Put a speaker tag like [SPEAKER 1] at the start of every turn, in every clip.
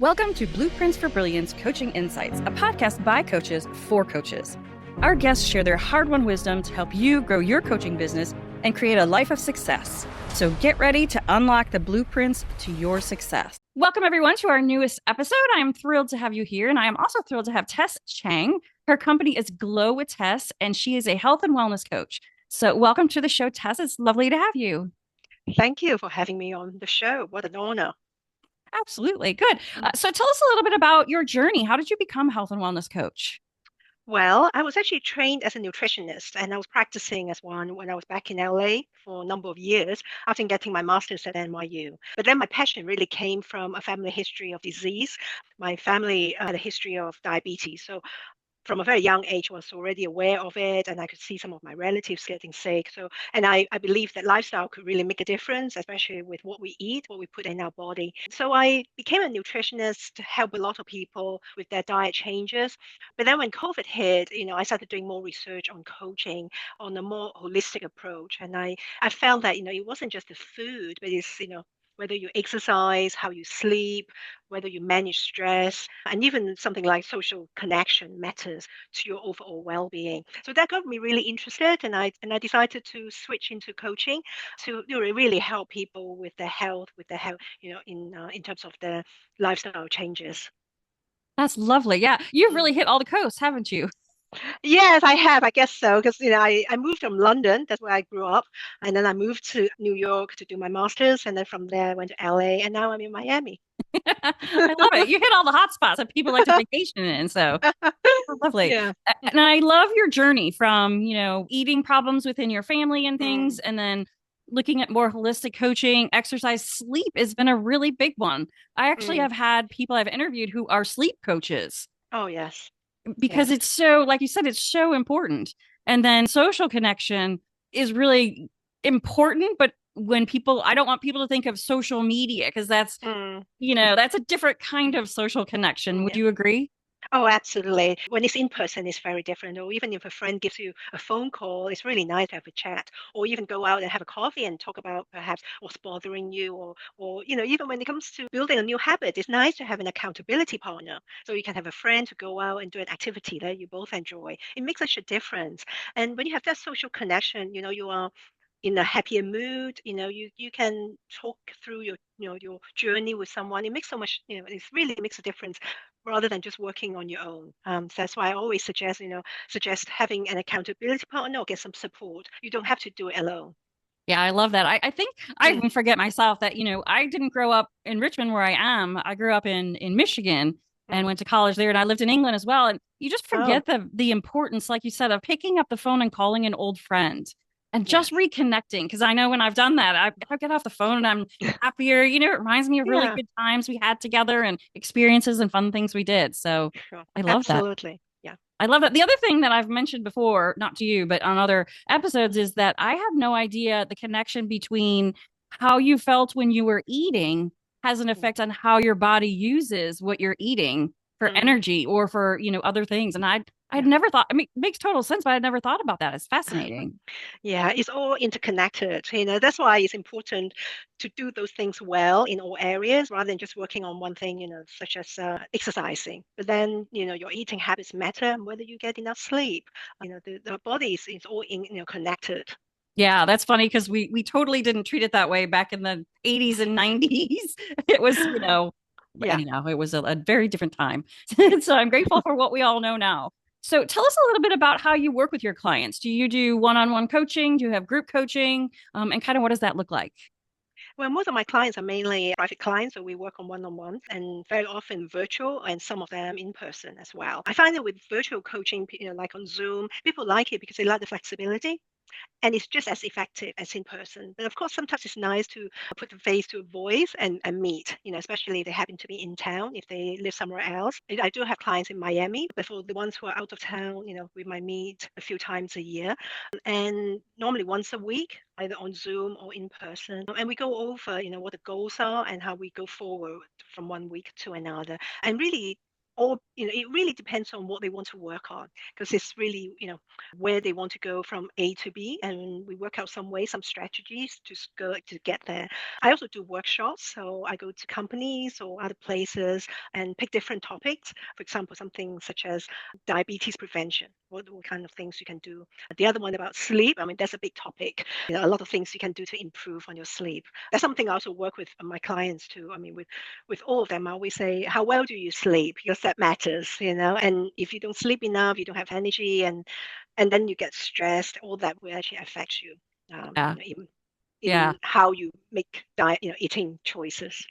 [SPEAKER 1] Welcome to Blueprints for Brilliance Coaching Insights, a podcast by coaches for coaches. Our guests share their hard-won wisdom to help you grow your coaching business and create a life of success. So get ready to unlock the blueprints to your success. Welcome, everyone, to our newest episode. I am thrilled to have you here, and I am also thrilled to have Tess Cheng. Her company is Glow with Tess, and she is a health and wellness coach. So welcome to the show, Tess. It's lovely to have you.
[SPEAKER 2] Thank you for having me on the show. What an honor.
[SPEAKER 1] Absolutely. Good. So tell us a little bit about your journey. How did you become a health and wellness coach?
[SPEAKER 2] Well, I was actually trained as a nutritionist and I was practicing as one when I was back in LA for a number of years after getting my master's at NYU. But then my passion really came from a family history of disease. My family had a history of diabetes. So from a very young age was already aware of it, and I could see some of my relatives getting sick. So and I believe that lifestyle could really make a difference, especially with what we eat, what we put in our body. So I became a nutritionist to help a lot of people with their diet changes. But then when COVID hit, I started doing more research on coaching on a more holistic approach. And I found that, it wasn't just the food, but it's, whether you exercise, how you sleep, whether you manage stress, and even something like social connection matters to your overall well-being. So that got me really interested, and I decided to switch into coaching to really help people with their health, in terms of their lifestyle changes.
[SPEAKER 1] That's lovely. Yeah, you've really hit all the coasts, haven't you?
[SPEAKER 2] Yes, I have. I guess so. Because, I moved from London, that's where I grew up. And then I moved to New York to do my master's. And then from there, I went to LA. And now I'm in Miami.
[SPEAKER 1] I love it. You hit all the hot spots that people like to vacation in. So lovely.
[SPEAKER 2] Yeah.
[SPEAKER 1] And I love your journey from, eating problems within your family and things,
[SPEAKER 2] Mm,
[SPEAKER 1] and then looking at more holistic coaching, exercise, sleep has been a really big one. I actually
[SPEAKER 2] mm.
[SPEAKER 1] have had people I've interviewed who are sleep coaches
[SPEAKER 2] Oh, yes.
[SPEAKER 1] because
[SPEAKER 2] Yes.
[SPEAKER 1] it's so, like you said, it's so important. And then social connection is really important. But when people, I don't want people to think of social media because
[SPEAKER 2] Mm,
[SPEAKER 1] that's a different kind of social connection. Would
[SPEAKER 2] yeah.
[SPEAKER 1] you agree?
[SPEAKER 2] Oh, absolutely. When it's in person, it's very different. Or even if a friend gives you a phone call, it's really nice to have a chat, or even go out and have a coffee and talk about perhaps what's bothering you, or even when it comes to building a new habit, it's nice to have an accountability partner. So you can have a friend to go out and do an activity that you both enjoy. It makes such a difference. And when you have that social connection, you are in a happier mood. You can talk through your journey with someone. It makes so much, it really makes a difference rather than just working on your own. So that's why I always suggest having an accountability partner or get some support. You don't have to do it alone.
[SPEAKER 1] Yeah, I love that. I think I
[SPEAKER 2] Mm.
[SPEAKER 1] even forget myself that, I didn't grow up in Richmond where I am. I grew up in Michigan and
[SPEAKER 2] Mm.
[SPEAKER 1] went to college there, and I lived in England as well. And you just
[SPEAKER 2] Oh,
[SPEAKER 1] forget the importance, like you said, of picking up the phone and calling an old friend and just
[SPEAKER 2] yes.
[SPEAKER 1] reconnecting. Because I know when I've done that, I get off the phone and I'm happier. It reminds me of really
[SPEAKER 2] Yeah,
[SPEAKER 1] good times we had together and experiences and fun things we did. So
[SPEAKER 2] sure.
[SPEAKER 1] I love that.
[SPEAKER 2] Absolutely. Yeah.
[SPEAKER 1] I love that. The other thing that I've mentioned before, not to you, but on other episodes, is that I have no idea the connection between how you felt when you were eating has an
[SPEAKER 2] Mm.
[SPEAKER 1] effect on how your body uses what you're eating for
[SPEAKER 2] Mm.
[SPEAKER 1] energy or for, other things. And I'd
[SPEAKER 2] Yeah.
[SPEAKER 1] never thought, I mean, it makes total sense, but I'd never thought about that. It's fascinating.
[SPEAKER 2] Yeah, it's all interconnected. That's why it's important to do those things well in all areas rather than just working on one thing, such as exercising. But then, your eating habits matter and whether you get enough sleep. The body is all connected.
[SPEAKER 1] Yeah, that's funny because we totally didn't treat it that way back in the 80s and 90s. It was, but
[SPEAKER 2] Yeah.
[SPEAKER 1] anyhow, it was a very different time. So I'm grateful for what we all know now. So tell us a little bit about how you work with your clients. Do you do one-on-one coaching? Do you have group coaching? And kind of what does that look like?
[SPEAKER 2] Well, most of my clients are mainly private clients, so we work on one-on-one and very often virtual and some of them in person as well. I find that with virtual coaching, like on Zoom, people like it because they like the flexibility and it's just as effective as in person. But of course, sometimes it's nice to put the face to a voice and meet, especially if they happen to be in town, if they live somewhere else. I do have clients in Miami, but for the ones who are out of town, we might meet a few times a year and normally once a week, either on Zoom or in person. And we go over, what the goals are and how we go forward from one week to another. And really, all, it really depends on what they want to work on, because it's really, where they want to go from A to B, and we work out some ways, some strategies to go to get there. I also do workshops, so I go to companies or other places and pick different topics. For example, something such as diabetes prevention. What kind of things you can do? The other one about sleep. I mean, that's a big topic. A lot of things you can do to improve on your sleep. That's something I also work with my clients too. I mean, with all of them, I always say, how well do you sleep? Because that matters, And if you don't sleep enough, you don't have energy, and then you get stressed. All that will actually affect you.
[SPEAKER 1] Yeah.
[SPEAKER 2] In
[SPEAKER 1] Yeah.
[SPEAKER 2] how you make diet, eating choices.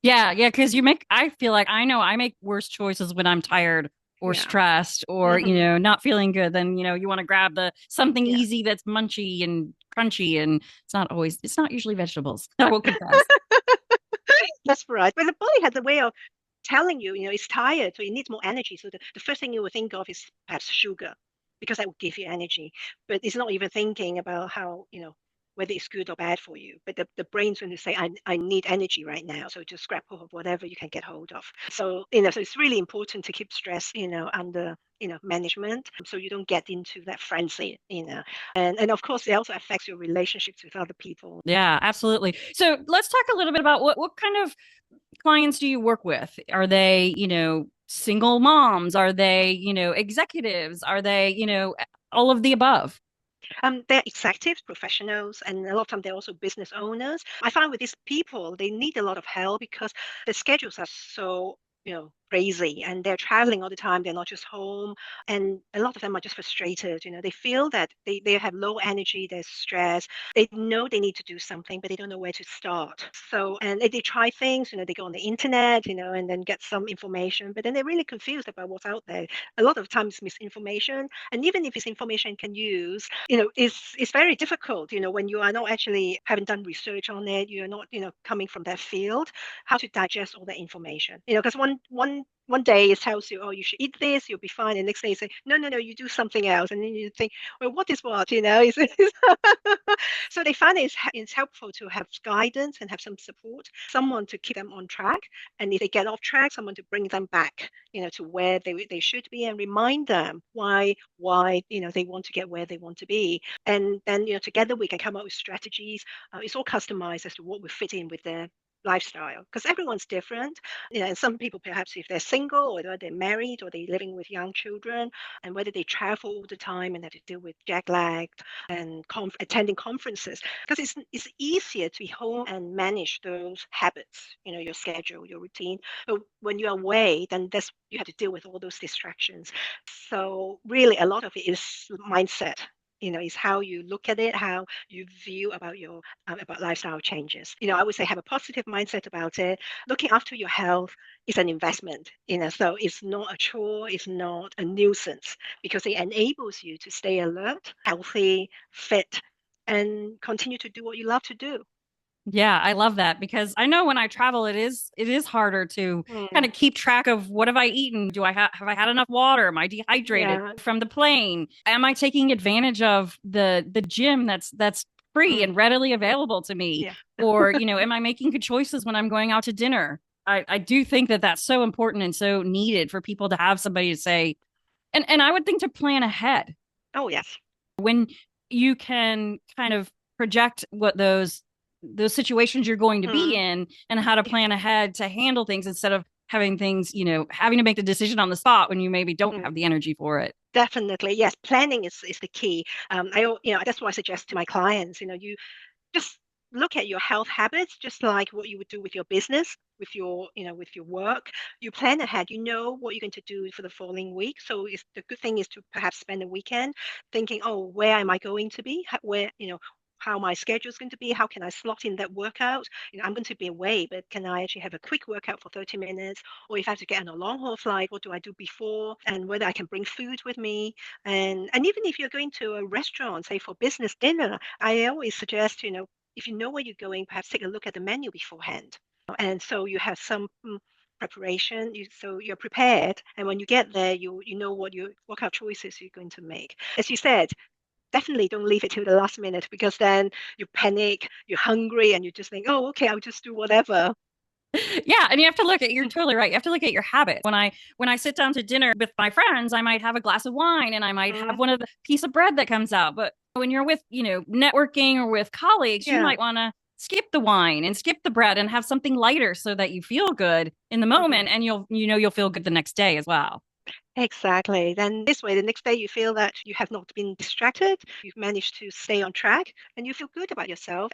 [SPEAKER 1] Yeah, yeah, because I feel like I know I make worse choices when I'm tired or
[SPEAKER 2] Yeah.
[SPEAKER 1] stressed or,
[SPEAKER 2] Hmm.
[SPEAKER 1] not feeling good. Then, you want to grab the something
[SPEAKER 2] Yeah.
[SPEAKER 1] easy that's munchy and crunchy. And it's not usually vegetables. I will confess.
[SPEAKER 2] That's right. But the body has a way of telling you, it's tired, so it needs more energy. So the first thing you will think of is perhaps sugar, because that will give you energy. But it's not even thinking about how, whether it's good or bad for you. But the brain's going to say, I need energy right now. So just grab hold of whatever you can get hold of. So, so it's really important to keep stress, under, management, so you don't get into that frenzy, and of course it also affects your relationships with other people.
[SPEAKER 1] Yeah, absolutely. So let's talk a little bit about what kind of clients do you work with? Are they, single moms? Are they, executives? Are they, all of the above?
[SPEAKER 2] They're executives, professionals, and a lot of time they're also business owners. I find with these people, they need a lot of help because the schedules are so, crazy, and they're traveling all the time. They're not just home. And a lot of them are just frustrated. They feel that they have low energy, they're stressed. They know they need to do something, but they don't know where to start. So, and they try things, they go on the internet, and then get some information, but then they're really confused about what's out there. A lot of times misinformation, and even if it's information you can use, it's very difficult, when you are not actually haven't done research on it, you're not, coming from that field, how to digest all that information. Because one day it tells you, oh, you should eat this, you'll be fine. And next day you say, no, no, no, you do something else. And then you think, well, what is what? So they find it's helpful to have guidance and have some support, someone to keep them on track. And if they get off track, someone to bring them back, to where they should be, and remind them why they want to get where they want to be. And then, together we can come up with strategies. It's all customized as to what will fit in with their lifestyle, because everyone's different. And some people, perhaps if they're single, or whether they're married, or they're living with young children, and whether they travel all the time and have to deal with jet lag and attending conferences, because it's easier to be home and manage those habits, your schedule, your routine. But when you're away, then you have to deal with all those distractions. So really a lot of it is mindset, is how you look at it, how you view about your about lifestyle changes. I would say have a positive mindset about it. Looking after your health is an investment, so it's not a chore, it's not a nuisance, because it enables you to stay alert, healthy, fit, and continue to do what you love to do.
[SPEAKER 1] Yeah, I love that because I know when I travel, it is harder to kind
[SPEAKER 2] Mm,
[SPEAKER 1] of keep track of what have I eaten? Have I had enough water? Am I dehydrated
[SPEAKER 2] yeah.
[SPEAKER 1] from the plane? Am I taking advantage of the gym that's free
[SPEAKER 2] Mm,
[SPEAKER 1] and readily available to me?
[SPEAKER 2] yeah.
[SPEAKER 1] Or, am I making good choices when I'm going out to dinner? I do think that that's so important and so needed for people to have somebody to say, and I would think to plan ahead
[SPEAKER 2] Oh, yes.
[SPEAKER 1] when you can kind of project what those situations you're going to be
[SPEAKER 2] Mm,
[SPEAKER 1] in and how to
[SPEAKER 2] yeah.
[SPEAKER 1] plan ahead to handle things instead of having things, having to make the decision on the spot when you maybe don't
[SPEAKER 2] Mm.
[SPEAKER 1] have the energy for it.
[SPEAKER 2] Definitely, yes. Planning is the key. That's what I suggest to my clients. You just look at your health habits, just like what you would do with your business, with your work. You plan ahead. You know what you're going to do for the following week. So the good thing is to perhaps spend a weekend thinking, oh, where am I going to be? Where, how my schedule is going to be, how can I slot in that workout? I'm going to be away, but can I actually have a quick workout for 30 minutes? Or if I have to get on a long haul flight, what do I do before? And whether I can bring food with me. And even if you're going to a restaurant, say for business dinner, I always suggest, if you know where you're going, perhaps take a look at the menu beforehand. And so you have some preparation, so you're prepared. And when you get there, you know what kind of choices you're going to make. As you said, definitely don't leave it till the last minute, because then you panic, you're hungry, and you just think, oh, okay, I'll just do whatever.
[SPEAKER 1] Yeah, and you have to look at you're totally right. You have to look at your habits. When I sit down to dinner with my friends, I might have a glass of wine and I might have
[SPEAKER 2] Mhm.
[SPEAKER 1] one of the piece of bread that comes out. But when you're with, networking or with colleagues, you
[SPEAKER 2] Yeah.
[SPEAKER 1] might want to skip the wine and skip the bread and have something lighter so that you feel good in the
[SPEAKER 2] Mhm.
[SPEAKER 1] moment and you'll feel good the next day as well.
[SPEAKER 2] Exactly. Then this way, the next day you feel that you have not been distracted, you've managed to stay on track, and you feel good about yourself,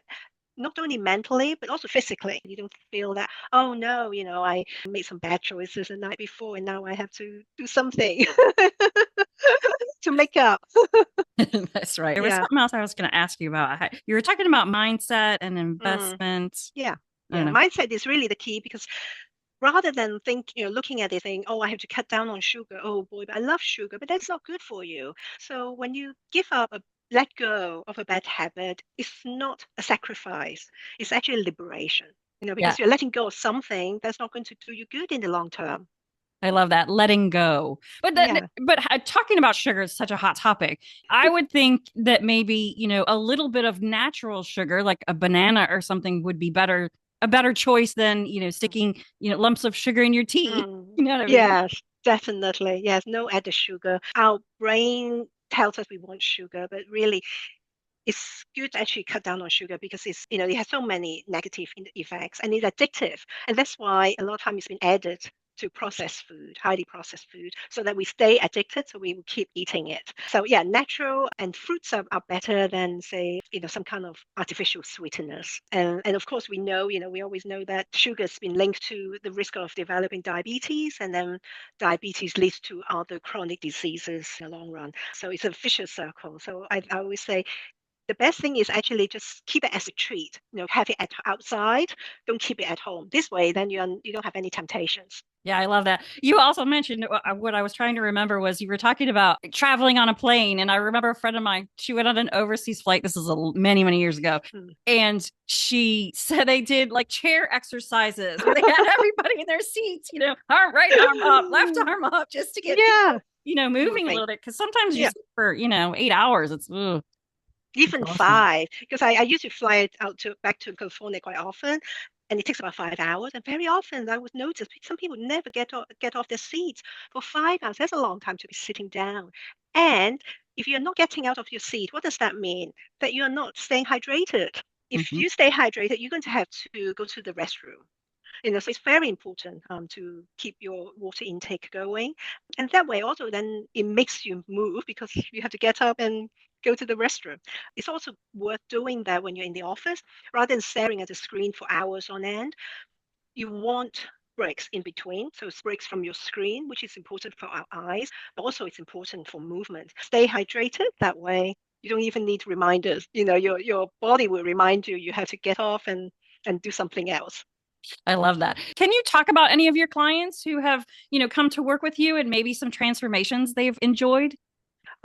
[SPEAKER 2] not only mentally, but also physically. You don't feel that, oh no, I made some bad choices the night before and now I have to do something to make up.
[SPEAKER 1] That's right. There was
[SPEAKER 2] Yeah.
[SPEAKER 1] something else I was going to ask you about. You were talking about mindset and
[SPEAKER 2] Mm.
[SPEAKER 1] investment.
[SPEAKER 2] Yeah.
[SPEAKER 1] I don't
[SPEAKER 2] Yeah.
[SPEAKER 1] know.
[SPEAKER 2] Mindset is really the key because rather than looking at it saying, oh, I have to cut down on sugar. Oh boy, but I love sugar, but that's not good for you. So when you let go of a bad habit, it's not a sacrifice. It's actually liberation,
[SPEAKER 1] Yeah,
[SPEAKER 2] because you're letting go of something that's not going to do you good in the long term.
[SPEAKER 1] I love that letting go.
[SPEAKER 2] Yeah.
[SPEAKER 1] But talking about sugar is such a hot topic. I would think that maybe, a little bit of natural sugar, like a banana or something, would be a better choice than, sticking, lumps of sugar in your tea.
[SPEAKER 2] Mm.
[SPEAKER 1] You know what I mean?
[SPEAKER 2] Yes, definitely. Yes, no added sugar. Our brain tells us we want sugar, but really it's good to actually cut down on sugar because it has so many negative effects and it's addictive. And that's why a lot of time it's been added to processed food, highly processed food, so that we stay addicted, so we will keep eating it. So yeah, natural and fruits are better than say, some kind of artificial sweeteners. And of course we always know that sugar's been linked to the risk of developing diabetes, and then diabetes leads to other chronic diseases in the long run. So it's a vicious circle. So I always say the best thing is actually just keep it as a treat. Have it outside. Don't keep it at home. This way, then you don't have any temptations.
[SPEAKER 1] Yeah, I love that. You also mentioned what I was trying to remember was you were talking about traveling on a plane. And I remember a friend of mine, she went on an overseas flight. This is many, many years ago.
[SPEAKER 2] Mm.
[SPEAKER 1] And she said they did like chair exercises where they had everybody in their seats, arm right arm up, left arm up, just to get
[SPEAKER 2] Yeah,
[SPEAKER 1] people, moving a
[SPEAKER 2] moving.
[SPEAKER 1] little bit. Cause sometimes you
[SPEAKER 2] Yeah,
[SPEAKER 1] sit for, 8 hours. It's
[SPEAKER 2] even
[SPEAKER 1] exhausting.
[SPEAKER 2] 5. Because I used to fly it out to back to California quite often, and it takes about 5 hours. And very often I would notice some people never get off their seats for 5 hours. That's a long time to be sitting down. And if you're not getting out of your seat, what does that mean? That you're not staying hydrated. If
[SPEAKER 1] Mhm.
[SPEAKER 2] you stay hydrated, you're going to have to go to the restroom. So it's very important to keep your water intake going. And that way also then it makes you move because you have to get up and go to the restroom. It's also worth doing that when you're in the office rather than staring at the screen for hours on end. You want breaks in between. So it's breaks from your screen, which is important for our eyes, but also it's important for movement. Stay hydrated that way. You don't even need reminders. Your body will remind you you have to get off and do something else.
[SPEAKER 1] I love that. Can you talk about any of your clients who have, come to work with you and maybe some transformations they've enjoyed?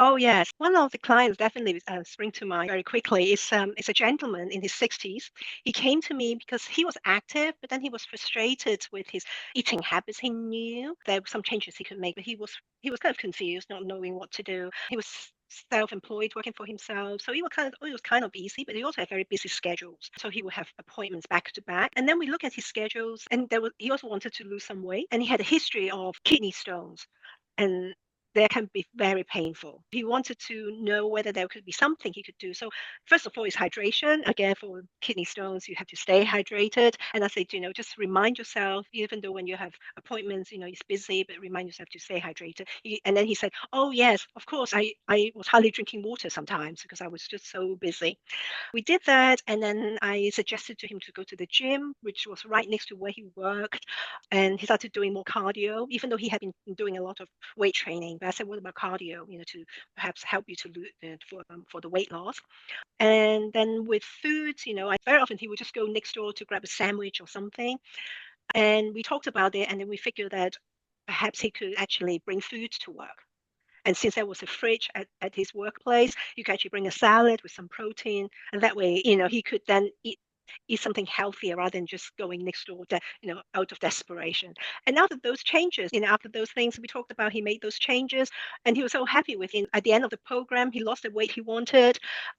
[SPEAKER 2] Oh yes, one of the clients definitely spring to mind very quickly. It's a gentleman in his 60s. He came to me because he was active, but then he was frustrated with his eating habits. He knew there were some changes he could make, but he was kind of confused, not knowing what to do. He was self-employed, working for himself, so he was kind of busy, but he also had very busy schedules. So he would have appointments back to back, and then we look at his schedules, and he also wanted to lose some weight, and he had a history of kidney stones and that can be very painful. He wanted to know whether there could be something he could do. So, first of all, is hydration. Again, for kidney stones, you have to stay hydrated. And I said, just remind yourself, even though when you have appointments, it's busy, but remind yourself to stay hydrated. And then he said, oh, yes, of course, I was hardly drinking water sometimes because I was just so busy. We did that, and then I suggested to him to go to the gym, which was right next to where he worked. And he started doing more cardio, even though he had been doing a lot of weight training. But I said, what about cardio? To perhaps help you to lose for the weight loss. And then with foods, I very often he would just go next door to grab a sandwich or something. And we talked about it, and then we figured that perhaps he could actually bring food to work. And since there was a fridge at his workplace, you could actually bring a salad with some protein. And that way, he could then eat something healthier rather than just going next door out of desperation. And after those changes, after those things we talked about, he made those changes and he was so happy with it. At the end of the program, he lost the weight he wanted.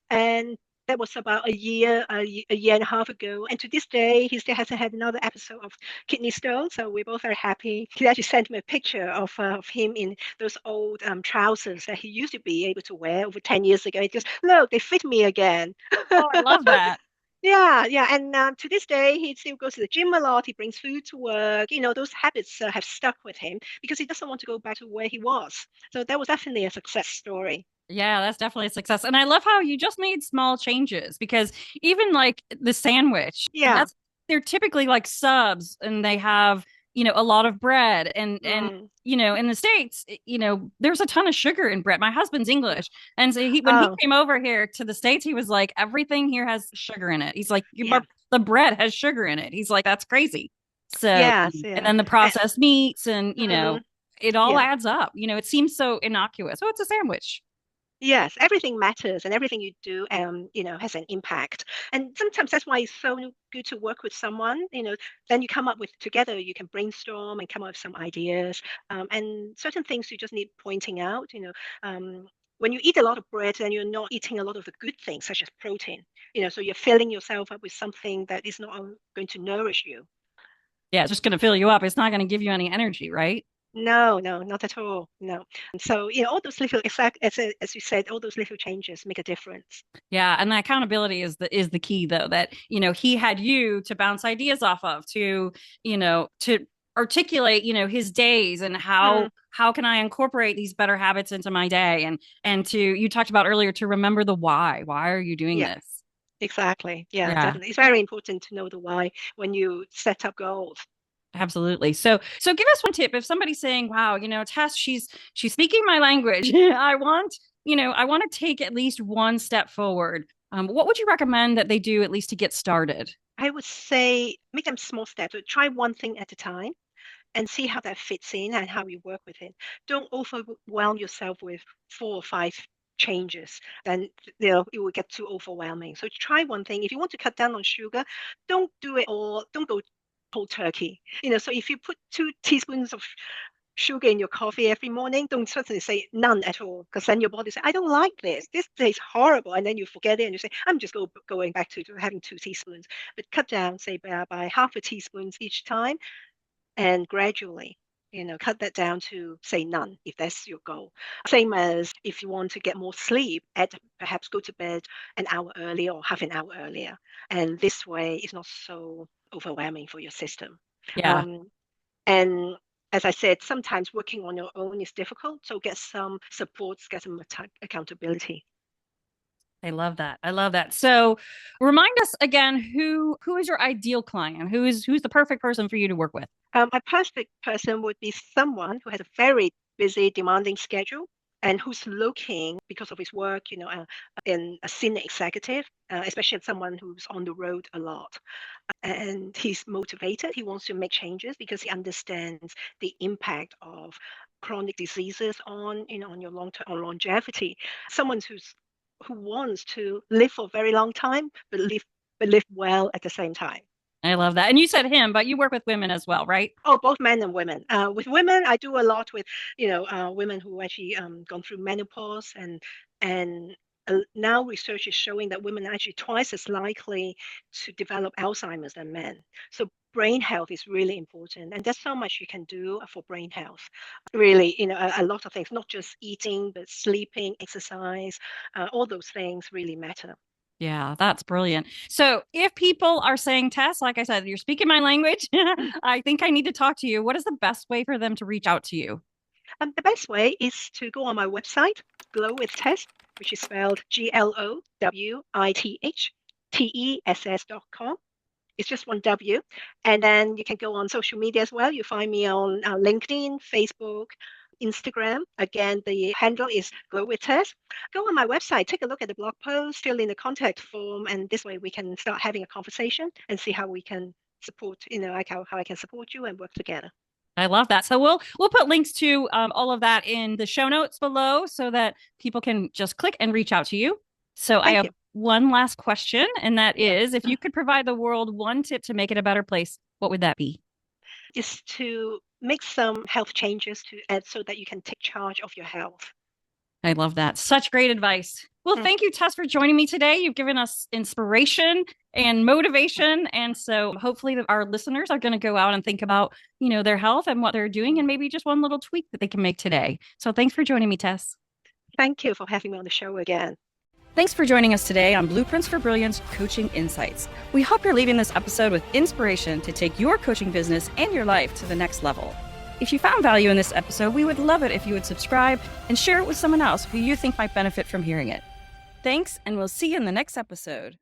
[SPEAKER 2] And That was about a year and a half ago. And to this day, he still hasn't had another episode of kidney stone. So we're both very happy. He actually sent me a picture of him in those old trousers that he used to be able to wear over 10 years ago. He goes, look, they fit me again.
[SPEAKER 1] Oh, I love that.
[SPEAKER 2] Yeah, yeah. And to this day, he still goes to the gym a lot. He brings food to work. Those habits have stuck with him because he doesn't want to go back to where he was. So that was definitely a success story.
[SPEAKER 1] Yeah, that's definitely a success. And I love how you just made small changes because even like the sandwich,
[SPEAKER 2] Yeah.
[SPEAKER 1] they're typically like subs and they have, a lot of bread and
[SPEAKER 2] Mm.
[SPEAKER 1] in the States, there's a ton of sugar in bread. My husband's English. And so when he
[SPEAKER 2] Oh,
[SPEAKER 1] came over here to the States, he was like, everything here has sugar in it. He's like,
[SPEAKER 2] yeah.
[SPEAKER 1] the bread has sugar in it. He's like, that's crazy. So,
[SPEAKER 2] Yes,
[SPEAKER 1] and
[SPEAKER 2] yeah.
[SPEAKER 1] then the processed meats and,
[SPEAKER 2] Mm,
[SPEAKER 1] it all
[SPEAKER 2] yeah.
[SPEAKER 1] adds up. It seems so innocuous. Oh, it's a sandwich.
[SPEAKER 2] Yes, everything matters and everything you do has an impact. And sometimes that's why it's so good to work with someone, then you come up with together, you can brainstorm and come up with some ideas. And certain things you just need pointing out, when you eat a lot of bread, then you're not eating a lot of the good things, such as protein. So you're filling yourself up with something that is not going to nourish you.
[SPEAKER 1] Yeah, it's just going to fill you up. It's not going to give you any energy, right?
[SPEAKER 2] No, no, not at all. No. And so, all those little, exact as you said, all those little changes make a difference.
[SPEAKER 1] Yeah, and the accountability is the key though, that he had you to bounce ideas off of, to articulate, his days and
[SPEAKER 2] Mm,
[SPEAKER 1] how can I incorporate these better habits into my day, and to you talked about earlier to remember the why. Why are you doing
[SPEAKER 2] yeah,
[SPEAKER 1] this?
[SPEAKER 2] exactly. Yeah,
[SPEAKER 1] Yeah.
[SPEAKER 2] definitely. It's very important to know the why when you set up goals.
[SPEAKER 1] Absolutely. So give us one tip if somebody's saying, "Wow, Tess, she's speaking my language. I want to take at least one step forward." What would you recommend that they do at least to get started?
[SPEAKER 2] I would say make them small steps. So try one thing at a time and see how that fits in and how you work with it. Don't overwhelm yourself with 4 or 5 changes. Then it will get too overwhelming. So try one thing. If you want to cut down on sugar, don't do it all. Don't go cold turkey. So if you put 2 teaspoons of sugar in your coffee every morning, don't suddenly say none at all, because then your body says, I don't like this. This tastes horrible. And then you forget it and you say, I'm just going back to having 2 teaspoons. But cut down, say, by half a teaspoon each time and gradually. Cut that down to say none if that's your goal. Same as if you want to get more sleep, perhaps go to bed an hour earlier or half an hour earlier. And this way, it's not so overwhelming for your system.
[SPEAKER 1] Yeah.
[SPEAKER 2] Um, and as I said, sometimes working on your own is difficult. So get some supports, get some accountability.
[SPEAKER 1] I love that. I love that. So remind us again who is your ideal client? Who's the perfect person for you to work with?
[SPEAKER 2] A perfect person would be someone who has a very busy, demanding schedule and who's looking, because of his work, in a senior executive, especially someone who's on the road a lot. And he's motivated. He wants to make changes because he understands the impact of chronic diseases on your long term on longevity. Someone who wants to live for a very long time, but live well at the same time.
[SPEAKER 1] I love that. And you said him, but you work with women as well, right?
[SPEAKER 2] Oh, both men and women. With women, I do a lot with, women who actually gone through menopause, and now research is showing that women are actually twice as likely to develop Alzheimer's than men. So brain health is really important, and there's so much you can do for brain health. Really, a lot of things, not just eating, but sleeping, exercise, all those things really matter.
[SPEAKER 1] Yeah, that's brilliant. So if people are saying, Tess, like I said, you're speaking my language, I think I need to talk to you. What is the best way for them to reach out to you?
[SPEAKER 2] The best way is to go on my website, Glow with Tess, which is spelled glowwithtess.com. It's just one W. And then you can go on social media as well. You find me on LinkedIn, Facebook, Instagram. Again, the handle is Glow with Tess. Go on my website, take a look at the blog post, fill in the contact form, and this way we can start having a conversation and see how we can support, like how I can support you and work together.
[SPEAKER 1] I love that. So we'll put links to all of that in the show notes below so that people can just click and reach out to you. So I
[SPEAKER 2] Thank
[SPEAKER 1] have
[SPEAKER 2] you.
[SPEAKER 1] one last question, and that
[SPEAKER 2] Yeah.
[SPEAKER 1] is if you could provide the world one tip to make it a better place, what would that be?
[SPEAKER 2] Is to make some health changes to add so that you can take charge of your health.
[SPEAKER 1] I love that. Such great advice. Well, thank you, Tess, for joining me today. You've given us inspiration and motivation. And so hopefully our listeners are going to go out and think about, their health and what they're doing and maybe just one little tweak that they can make today. So thanks for joining me, Tess.
[SPEAKER 2] Thank you for having me on the show again.
[SPEAKER 1] Thanks for joining us today on Blueprints for Brilliance Coaching Insights. We hope you're leaving this episode with inspiration to take your coaching business and your life to the next level. If you found value in this episode, we would love it if you would subscribe and share it with someone else who you think might benefit from hearing it. Thanks, and we'll see you in the next episode.